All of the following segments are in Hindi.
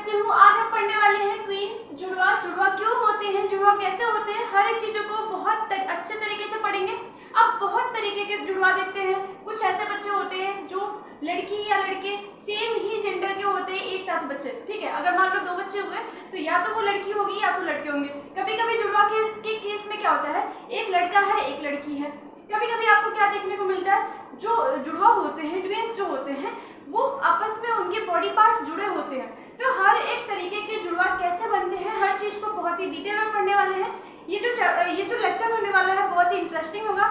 करती हूँ। आज हम पढ़ने वाले हैं ट्विंस, जुड़वा। जुड़वा क्यों होते हैं, जुड़वा कैसे होते हैं, हर एक चीजों को बहुत अच्छे तरीके से पढ़ेंगे। अब बहुत तरीके के जुड़वा देखते हैं। कुछ ऐसे बच्चे होते हैं जो लड़की या लड़के सेम ही जेंडर के होते हैं, एक साथ बच्चे, ठीक है। अगर मान लो 2 बच्चे हुए तो या तो वो लड़की होगी या तो लड़के होंगे। कभी कभी जुड़वा के केस में क्या होता है, एक लड़का है एक लड़की है। कभी कभी आपको क्या देखने को मिलता है, जो जुड़वा होते हैं, ट्विंस जो होते हैं, वो आपस में उनके बॉडी पार्ट्स जुड़े होते हैं। तो हर एक तरीके के जुड़वा कैसे बनते हैं, हर चीज को बहुत ही डिटेल में पढ़ने वाले हैं। ये जो लेक्चर होने वाला है बहुत ही इंटरेस्टिंग होगा,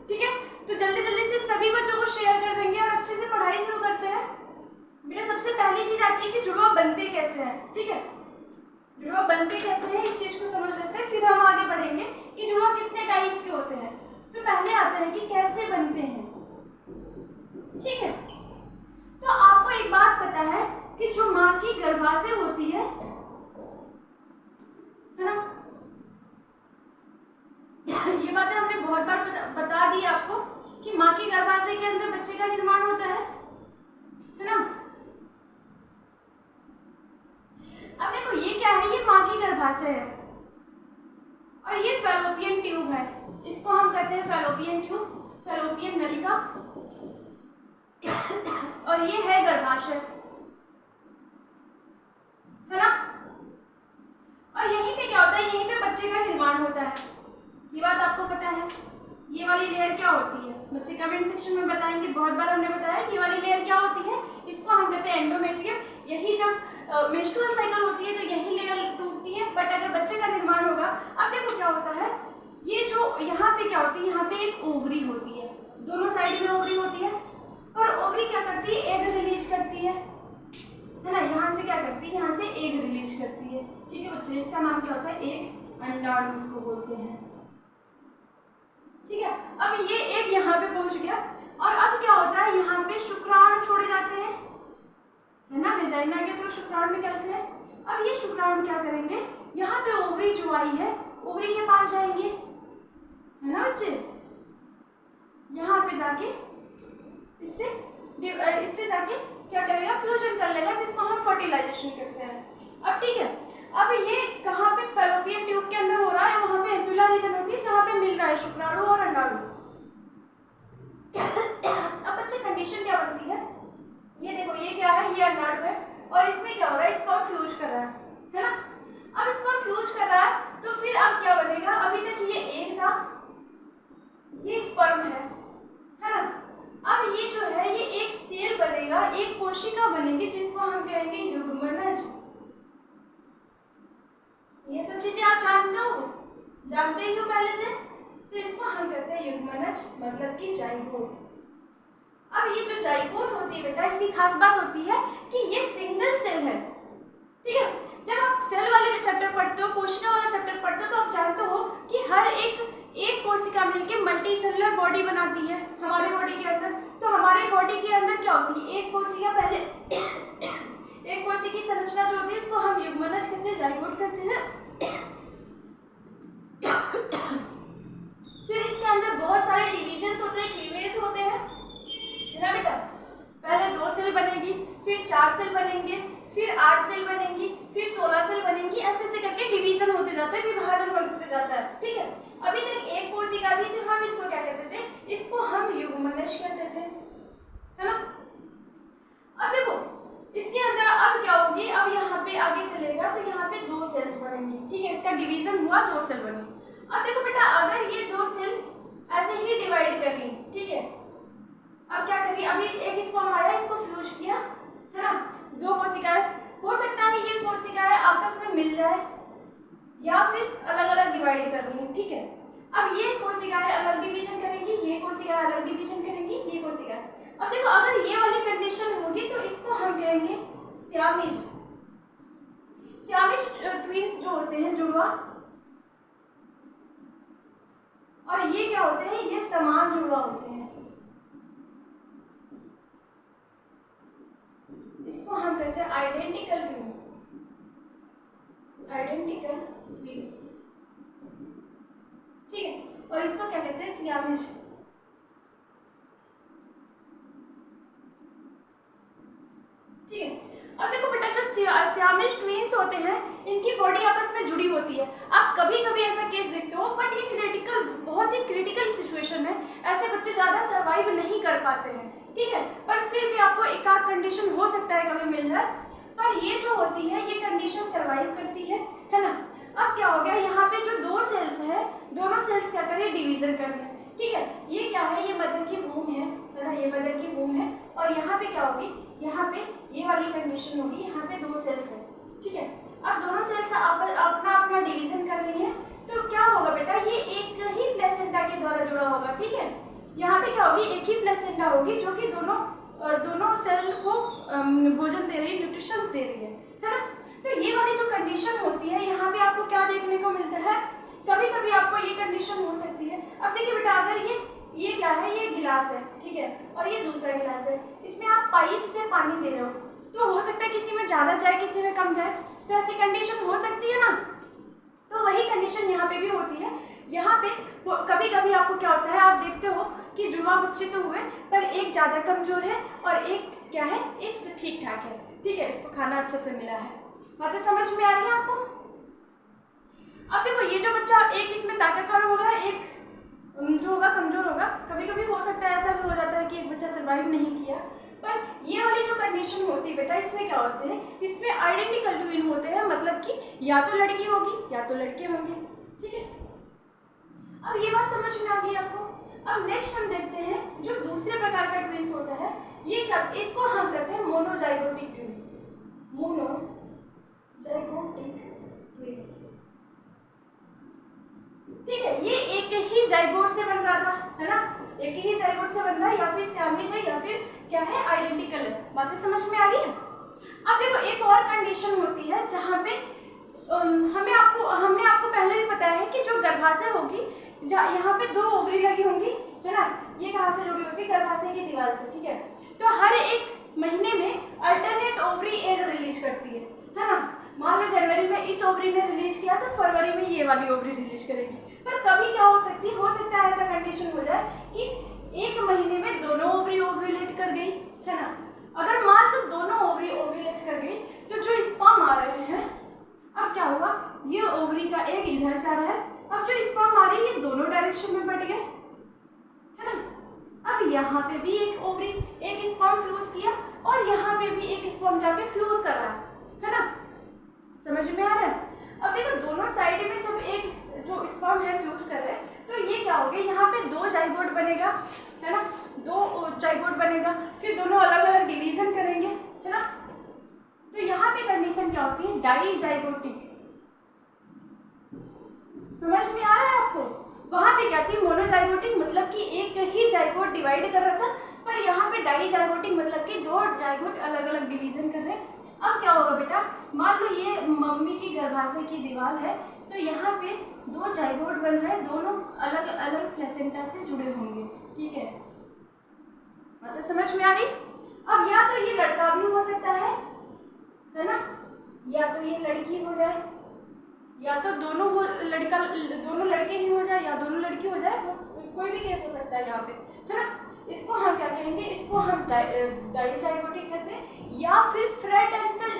ठीक है। तो जल्दी जल्दी से सभी बच्चों को शेयर कर देंगे और अच्छे से पढ़ाई शुरू करते हैं। मेरा सबसे पहली चीज आती है कि जुड़वा बनते कैसे हैं, ठीक है। जुड़वा बनते कैसे हैं इस चीज को समझ लेते हैं, फिर हम आगे बढ़ेंगे कि जुड़वा कितने टाइप्स के होते हैं। तो पहले आता है कि कैसे बनते हैं, ठीक है। तो आपको एक बात पता है कि जो माँ की गर्भाशय होती है ना, ये बातें हमने बहुत बार बता दी आपको कि माँ की गर्भाशय के अंदर बच्चे का निर्माण होता है ना। अब देखो ये क्या है, ये माँ की गर्भाशय है और ये फैलोपियन ट्यूब है। इसको हम कहते हैं फैलोपियन ट्यूब, फैलोपियन नलिका, और ये है गर्भाशय, है ना। और यहीं पे क्या होता है, यहीं पे बच्चे का निर्माण होता है। ये बात आपको पता है। ये वाली लेयर क्या होती है, बच्चे कमेंट सेक्शन में बताएंगे। बहुत बार हमने बताया ये वाली लेयर क्या होती है, इसको हम कहते हैं एंडोमेट्रियम। यही जब मेंस्ट्रुअल साइकिल होती है तो यही लेयर टूटती है। बट अगर बच्चे का निर्माण होगा, अब देखो क्या होता है, ये जो यहाँ पे क्या होती है, यहाँ पे एक ओवरी होती है, दोनों साइड में ओवरी होती है। और ओवरी क्या करती है, एग रिलीज करती है ना। यहाँ से क्या करती है, यहाँ से एग रिलीज करती है, ठीक है बच्चे। इसका नाम क्या होता है, एग अंडाणु इसको बोलते हैं, ठीक है। अब ये एक यहाँ पे पहुंच गया और अब क्या होता है, यहाँ पे शुक्राणु छोड़े जाते हैं, है ना। वेजाइना के थ्रू शुक्राणु निकलते हैं। अब ये शुक्राणु क्या करेंगे, यहाँ पे ओवरी जो आई है, ओवरी के पास जाएंगे, है ना बच्चे। यहाँ पे जाके इससे जाके क्या करेगा, फ्यूजन कर लेगा, जिसको हम फर्टिलाइजेशन कहते हैं। अब ठीक है, अब ये कहाँ पे, फैलोपियन ट्यूब के अंदर हो रहा है, वहां पे एम्पुला रीजन होती है जहाँ पे मिल रहा है शुक्राणु और अंडाणु। अब बच्चे कंडीशन क्या बनती है, ये देखो ये क्या है, ये अंडाणु है और इसमें क्या हो रहा है, स्पर्म फ्यूज कर रहा है ना। अब स्पर्म फ्यूज कर रहा है तो फिर अब क्या बनेगा, अभी तक ये एग था, ये स्पर्म है ना। अब ये जो है, ये एक सेल बनेगा, एक कोशिका बनेगी, जिसको हम कहेंगे युग्मनज। ये सब चीजें आप जानते ही हो पहले से, तो इसको हम कहते हैं युग्मनज, मतलब कि जाइगोट। अब ये जो जाइगोट होती है बेटा, इसकी खास बात होती है कि ये सिंगल सेल है, ठीक है। जब आप सेल वाले चैप्टर पढ़ते हो, कोशिका वाला चैप्टर पढ़ते हो, तो आप जानते हो कि हर एक कोशिका मिलके मल्टी सेलुलर बॉडी बनाती है हमारे बॉडी के अंदर। तो हमारे बॉडी के अंदर क्या होती है, एक कोशिका, पहले एक कोशिका की संरचना जो होती है, इसको हम युग्मनज कहते हैं, जाइगोट कहते हैं। फिर इसके अंदर बहुत सारे डिविजन्स होते हैं, क्लीवेज होते हैं, है ना बेटा। पहले 2 सेल बनेगी, फिर 4 सेल बनेंगे, फिर 8 सेल बनेंगी, फिर 16 सेल बनेंगी, ऐसे ऐसे करके डिवीजन होते जाता है, विभाजन होते जाता है, ठीक है। अभी तक एक कोशिका थी, तो हम इसको क्या कहते थे, इसको हम युग्मनज कहते थे, है ना। अब देखो इसके अंदर अब क्या होगी, अब यहाँ पे आगे चलेगा तो यहाँ पे 2 सेल्स बनेंगी, ठीक है। इसका डिवीजन हुआ, 2 सेल बनी। अब देखो बेटा, अगर ये 2 सेल ऐसे ही डिवाइड करी, ठीक है, अब क्या करिए, अभी एक स्पर्म आया, इसको फ्यूज किया, है ना। 2 कोशिकाएं, हो सकता है ये कोशिकाएं आपस में मिल जाए या फिर अलग अलग डिवाइड कर रही है, ठीक है। अब ये कोशिकाएं अलग डिवीजन करेंगी, ये कोशिकाएं अलग डिवीजन करेंगी, ये कोशिकाएं। अब देखो अगर ये वाली कंडीशन होगी तो इसको हम कहेंगे सियामीज। सियामीज ट्विंस जो होते हैं, जुड़वा, और ये क्या होते हैं, ये समान जुड़वा होते हैं, इसको हम कहते हैं आइडेंटिकल ट्विन, आइडेंटिकल ट्विंस, ठीक है। और इसको क्या कहते हैं, सियामीज, ठीक है। अब देखो बेटा, जो सियामीज ट्विंस होते हैं इनकी बॉडी आपस में जुड़ी होती है। आप कभी कभी ऐसा केस देखते हो, बट ये बहुत ही क्रिटिकल सिचुएशन है, ऐसे बच्चे ज़्यादा सर्वाइव नहीं कर पाते हैं, ठीक है। पर फिर भी आपको एक आध कंडीशन हो सकता है कभी मिल जाए, पर ये जो होती है ये कंडीशन सर्वाइव करती है ना। अब क्या हो गया, यहाँ पे जो दो सेल्स है, दोनों सेल्स क्या करें, डिवीजन कर रहे हैं, ठीक है। ये क्या है, ये मदर की वूम है ना, ये मदर की वूम है, और यहाँ पे क्या होगी, यहाँ पे ये वाली कंडीशन होगी, यहाँ पे दो सेल्स है, ठीक है। अब दोनों सेल्स अपना अपना डिवीजन कर रही है, तो क्या होगा बेटा, ये एक ही प्लेसेंटा के द्वारा जुड़ा होगा, ठीक है। यहाँ पे क्या होगी, एक ही प्लेसेंटा होगी जो कि दोनों सेल को भोजन दे रही है, न्यूट्रिशन दे रही है ना। तो ये वाली जो कंडीशन होती है, यहाँ पे आपको क्या देखने को मिलता है, कभी कभी आपको ये कंडीशन हो सकती है। अब देखिए बेटा, अगर ये क्या है, ये गिलास है, ठीक है, और ये दूसरा गिलास है, इसमें आप पाइप से पानी दे रहे हो, तो हो सकता है किसी में ज़्यादा जाए, किसी में कम जाए, तो ऐसी कंडीशन हो सकती है ना। तो वही कंडीशन यहाँ पे भी होती है। यहाँ पे कभी कभी आपको क्या होता है, आप देखते हो कि जुड़वा बच्चे तो हुए, पर एक ज़्यादा कमजोर है और एक क्या है, एक से ठीक ठाक है, ठीक है, इसको खाना अच्छे से मिला है। बातें समझ में आ रही है आपको। अब देखो, ये जो बच्चा, एक इसमें ताकतवर होगा, एक जो होगा कमजोर होगा। कभी कभी हो सकता है, ऐसा भी हो जाता है कि एक बच्चा सर्वाइव नहीं किया, पर ये वाली जो कंडीशन होती है बेटा, इसमें क्या होते हैं, इसमें आइडेंटिकल ट्विन होते हैं, मतलब कि या तो लड़की होगी या तो लड़के होंगे, ठीक है। अब ये बात समझ में आ गई आपको। अब नेक्स्ट हम देखते हैं जो दूसरे प्रकार का ट्विंस होता है, ये क्या, इसको हम कहते हैं मोनोजाइगोटिक ट्विन, मोनोजाइगोटिक ट्विंस, ठीक है। ये एक ही जाइगोट से बन रहा था, है ना, एक ही जाइगोट से बन रहा है, या फिर सियामीज है या फिर क्या है, आइडेंटिकल है। बातें समझ में आ रही है। अब देखो, एक और कंडीशन होती है जहाँ पे हमने आपको पहले भी बताया है कि जो गर्भाशय होगी, यहाँ पे दो ओवरी लगी होंगी, है ना, ये कहाँ से जुड़ी होती है, गर्भाशय की दीवार से, ठीक है। तो हर एक महीने में अल्टरनेट ओवरी एग रिलीज करती है ना। मान लो जनवरी में इस ओवरी ने रिलीज किया, तो फरवरी में ये वाली ओवरी रिलीज करेगी। पर कभी क्या हो सकता है ऐसा कंडीशन हो जाए कि एक महीने में दोनों ओवरी ओव्यूलेट कर गई, है ना। अगर मान लो दोनों ओवरी ओव्यूलेट कर गई, तो जो स्पर्म आ रहे हैं, अब क्या हुआ, ये ओवरी का एग इधर जा रहा है, अब जो स्पर्म आ रही है ये दोनों डायरेक्शन में बढ़ गए, है ना। अब यहाँ पे भी एक ओवरी, एक स्पर्म फ्यूज किया, और यहाँ पे भी एक स्पर्म जाके फ्यूज कर रहा है ना। समझ में आ रहा है। अब देखो, दोनों साइड में जब एक जो स्पर्म है फ्यूज कर रहे हैं, तो ये क्या हो गया, यहाँ पे दो जाइगोट बनेगा, है ना, दो जाइगोट बनेगा, फिर दोनों अलग अलग डिवीजन करेंगे, है ना। तो यहाँ पे कंडीशन क्या होती है, डाई जाइगोटिक। समझ में आ रहा है आपको। वहां पे क्या थी, मोनोजाइगोटिक, मतलब कि एक ही जाइगोट डिवाइड कर रहा था, पर यहाँ पे डाई जाइगोटिक, मतलब कि दो जाइगोट अलग अलग डिवीजन कर रहे हैं। अब क्या होगा बेटा, मान लो ये मम्मी की गर्भाशय की दीवार है, तो यहाँ पे दो जाइगोट बन रहे हैं, दोनों अलग अलग प्लेसेंटा से जुड़े होंगे, ठीक है। मतलब समझ में आ रही। अब या तो ये लड़का भी हो सकता है ना, या तो ये लड़की हो जाए, या तो दोनों लड़के ही हो जाए, या दोनों लड़की हो जाए, कोई भी केस हो सकता है यहाँ पे, है ना। इसको हम क्या कहेंगे, इसको हम डाइजाइगोटिक कहते हैं, या फिर फ्रेटर्नल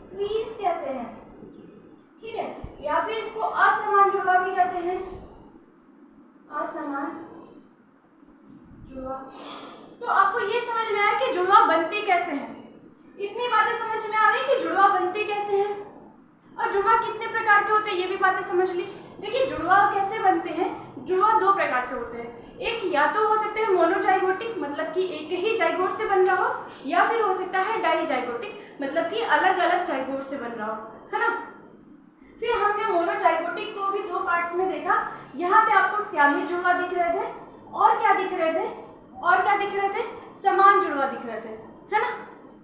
ट्विंस कहते हैं, ठीक है। या फिर इसको असमान जुड़वा भी कहते हैं, असमान जुड़वा। तो आपको ये समझ में आया कि जुड़वा बनते कैसे हैं। इतनी बातें समझ में आ रही कि जुड़वा बनते कैसे हैं, और जुड़वा कितने प्रकार के होते हैं ये भी बातें समझ ली। देखिए, जुड़वा कैसे बनते हैं, जुड़वा दो प्रकार से होते हैं। एक या तो हो सकते हैं मोनोजाइगोटिक, मतलब कि एक ही जाइगोट से बन रहा हो, या फिर हो सकता है डाइजाइगोटिक, मतलब कि अलग अलग जाइगोट से बन रहा हो, है ना। फिर हमने मोनोजाइगोटिक को भी दो पार्ट्स में देखा। यहाँ पे आपको सियामी जुड़वा दिख रहे थे, और क्या दिख रहे थे, समान जुड़वा दिख रहे थे, है ना।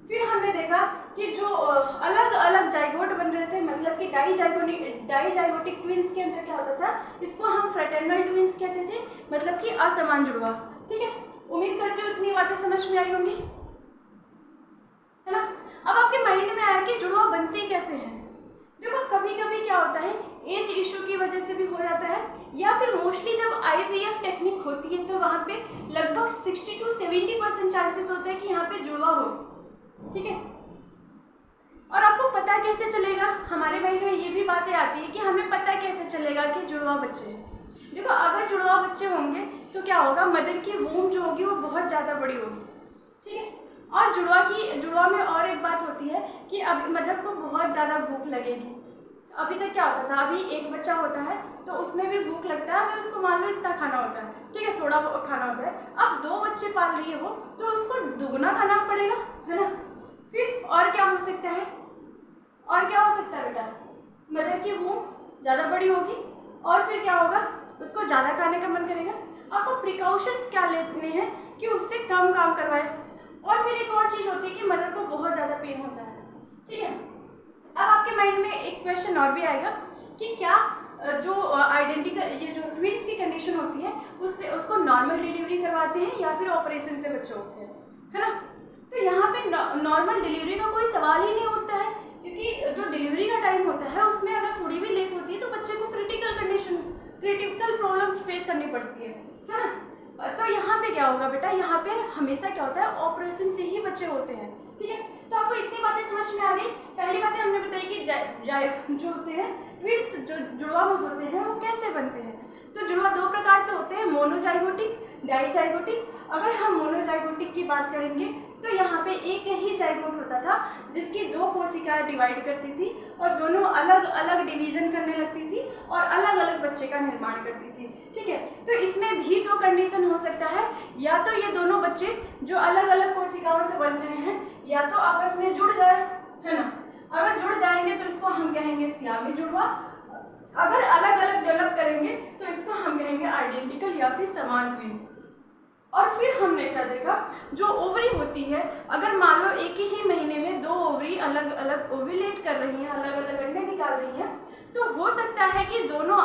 फिर हमने देखा कि जो अलग अलग जाइगोट बन रहे थे, मतलब कि डाइजाइगोटिक ट्विंस के अंदर क्या होता था, इसको हम फ्रेटर्नल ट्विंस कहते थे, मतलब कि असमान जुड़वा, ठीक है। उम्मीद करती हूँ इतनी बातें समझ में आई होंगी, है ना। अब आपके माइंड में आया कि जुड़वा बनते कैसे हैं। देखो कभी कभी क्या होता है, एज इशू की वजह से भी हो जाता है, या फिर मोस्टली जब IVF टेक्निक होती है तो वहाँ पे लगभग 60 to 70% चांसेस होते हैं कि यहाँ पे जुड़वा हो। ठीक है, और आपको पता कैसे चलेगा, हमारे माइंड में ये भी बातें आती है कि हमें पता कैसे चलेगा कि जुड़वा बच्चे हैं। देखो अगर जुड़वा बच्चे होंगे तो क्या होगा, मदर की वूम जो होगी वो बहुत ज़्यादा बड़ी होगी। ठीक है, और जुड़वा में और एक बात होती है कि अब मदर को बहुत ज़्यादा भूख लगेगी। अभी तक क्या होता था, अभी एक बच्चा होता है तो उसमें भी भूख लगता है, अभी उसको मान लो इतना खाना होता है, ठीक है, थोड़ा खाना होता है। अब 2 बच्चे पाल रही है वो, तो उसको दुगना खाना पड़ेगा, है ना। फिर और क्या हो सकता है, और क्या हो सकता है बेटा, मदर की वूम ज़्यादा बड़ी होगी और फिर क्या होगा, उसको ज़्यादा खाने का मन करेगा। आपको प्रिकॉशंस क्या लेने हैं कि उससे कम काम करवाए। और फिर एक और चीज़ होती है कि मदर को बहुत ज़्यादा पेन होता है। ठीक है, अब आपके माइंड में एक क्वेश्चन और भी आएगा कि क्या जो आइडेंटिकल ये जो ट्विंस की कंडीशन होती है उसको नॉर्मल डिलीवरी करवाते हैं या फिर ऑपरेशन से बच्चे होते हैं, है ना। तो यहाँ पे नॉर्मल डिलीवरी का कोई सवाल ही नहीं उठता है, क्योंकि जो डिलीवरी का टाइम होता है उसमें अगर थोड़ी भी लेट होती है तो बच्चे को क्रिटिकल प्रॉब्लम्स फेस करनी पड़ती है ना। तो यहाँ पे क्या होगा बेटा, यहाँ पे हमेशा क्या होता है, ऑपरेशन से ही बच्चे होते हैं। ठीक है, तो आपको इतनी बातें समझ में आ गई। पहली बातें हमने बताई कि जो होते हैं ट्विंस, जो जुड़वा में होते हैं वो कैसे बनते हैं। तो जुड़वा 2 प्रकार से होते हैं, मोनोजाइगोटिक, डाइजाइगोटिक। अगर हम मोनोजाइगोटिक की बात करेंगे तो यहाँ पे एक ही जाइगोट होता था जिसकी 2 कोशिकाएं डिवाइड करती थी और दोनों अलग अलग डिवीजन करने लगती थी और अलग अलग बच्चे का निर्माण करती थी। ठीक है, तो इसमें भी 2 कंडीशन हो सकता है, या तो ये दोनों बच्चे जो अलग अलग कोशिकाओं से बन रहे हैं या तो आपस में जुड़ जाए, है ना। अगर जुड़ जाएंगे तो इसको हम कहेंगे सियामी जुड़वा, अगर अलग अलग डेवलप करेंगे तो इसको हम कहेंगे आइडेंटिकल या फिर समान ट्विंस। और फिर हमने क्या देखा, जो ओवरी होती है, अगर मान लो एक ही महीने में 2 ओवरी अलग अलग ओव्यूलेट कर रही हैं, अलग अलग अंडे निकाल रही हैं, तो हो सकता है कि दोनों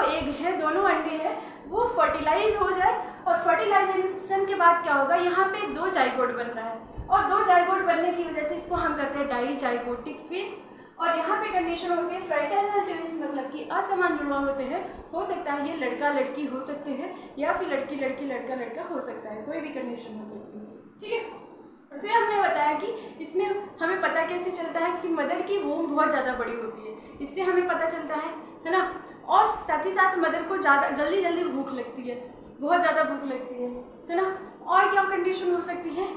एग हैं, दोनों अंडे हैं, वो फर्टिलाइज हो जाए। और फर्टिलाइजेशन के बाद क्या होगा, यहाँ पे 2 जाइगोट बन रहा है और 2 जाइगोट बनने की वजह से इसको हम कहते हैं डाइजाइगोटिक ट्विंस। और यहाँ पे कंडीशन होगी फ्रेटर्नल ट्विंस, मतलब कि असमान जुड़वा होते हैं। हो सकता है ये लड़का लड़की हो सकते हैं या फिर लड़की लड़की लड़का लड़का हो सकता है, कोई भी कंडीशन हो सकती है। ठीक है, फिर हमने बताया कि इसमें हमें पता कैसे चलता है कि मदर की वूम बहुत ज़्यादा बड़ी होती है, इससे हमें पता चलता है ना। और साथ ही साथ मदर को ज़्यादा जल्दी भूख लगती है, बहुत ज़्यादा भूख लगती है ना। और क्या कंडीशन हो सकती है,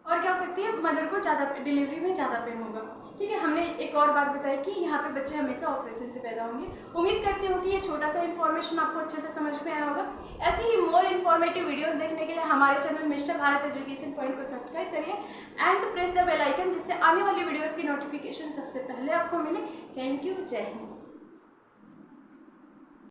और क्या हो सकती है, मदर को ज़्यादा डिलीवरी में ज़्यादा पेन होगा। ठीक है, हमने एक और बात बताई कि यहाँ पे बच्चे हमेशा ऑपरेशन से पैदा होंगे। उम्मीद करती हूँ कि ये छोटा सा इन्फॉर्मेशन आपको अच्छे से समझ में आया होगा। ऐसे ही मोर इन्फॉर्मेटिव वीडियोस देखने के लिए हमारे channel mister Bharat education point को सब्सक्राइब करिए and press the bell icon, जिससे आने वाली वीडियोज़ की नोटिफिकेशन सबसे पहले आपको मिले। थैंक यू, जय हिंद।